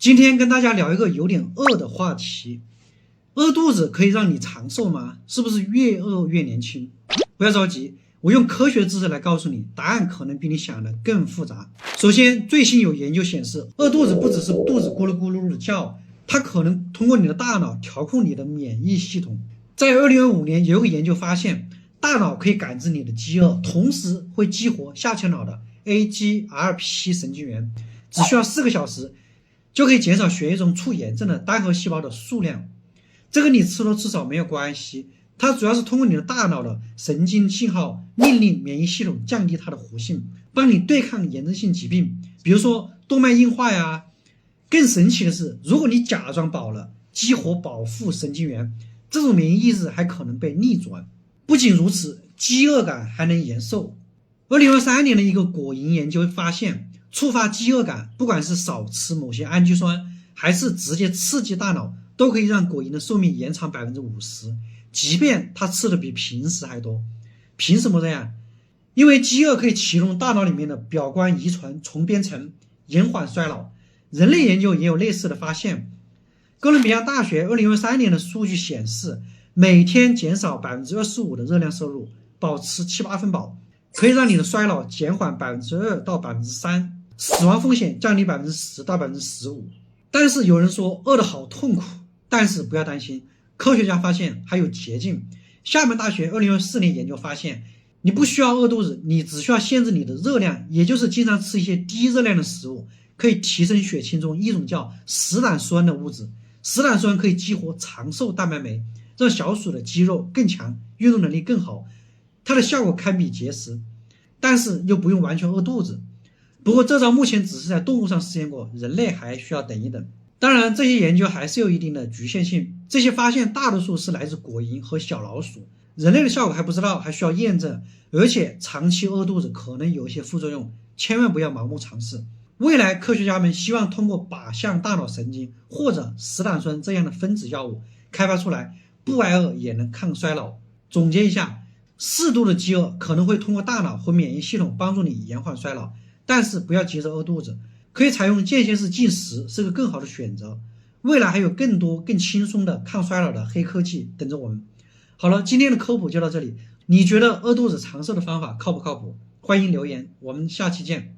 今天跟大家聊一个有点饿的话题，饿肚子可以让你长寿吗？是不是越饿越年轻？不要着急，我用科学知识来告诉你，答案可能比你想的更复杂。首先，最新有研究显示，饿肚子不只是肚子咕噜咕噜的叫，它可能通过你的大脑调控你的免疫系统。在2025年，有个研究发现，大脑可以感知你的饥饿，同时会激活下丘脑的 AGRP 神经元，只需要4个小时。就可以减少血液中出炎症的单核细胞的数量。这跟你吃多吃少没有关系，它主要是通过你的大脑的神经信号命令免疫系统降低它的活性，帮你对抗炎症性疾病，比如说动脉硬化呀。更神奇的是，如果你假装饱了，激活保护神经元，这种免疫意识还可能被逆转。不仅如此，饥饿感还能延寿。2023年的一个果蝇研究发现，触发饥饿感，不管是少吃某些氨基酸，还是直接刺激大脑，都可以让果蝇的寿命延长50%，即便它吃的比平时还多。凭什么这样？因为饥饿可以启动大脑里面的表观遗传重编程，延缓衰老。人类研究也有类似的发现。哥伦比亚大学2023年的数据显示，每天减少25%的热量摄入，保持7-8分饱，可以让你的衰老减缓2%到3%，死亡风险降低10%到15%。但是有人说饿得好痛苦，但是不要担心，科学家发现还有捷径。厦门大学2024年研究发现，你不需要饿肚子，你只需要限制你的热量，也就是经常吃一些低热量的食物，可以提升血清中一种叫石胆酸的物质。石胆酸可以激活长寿蛋白酶，让小鼠的肌肉更强，运动能力更好，它的效果堪比节食，但是又不用完全饿肚子。不过这招目前只是在动物上实验过，人类还需要等一等。当然，这些研究还是有一定的局限性，这些发现大多数是来自果蝇和小老鼠，人类的效果还不知道，还需要验证。而且长期饿肚子可能有一些副作用，千万不要盲目尝试。未来科学家们希望通过靶向大脑神经或者石胆酸这样的分子药物开发出来，不挨饿也能抗衰老。总结一下，适度的饥饿可能会通过大脑和免疫系统帮助你延缓衰老，但是不要急着饿肚子，可以采用间歇式进食，是个更好的选择。未来还有更多更轻松的抗衰老的黑科技等着我们。好了，今天的科普就到这里，你觉得饿肚子长寿的方法靠不靠谱？欢迎留言，我们下期见。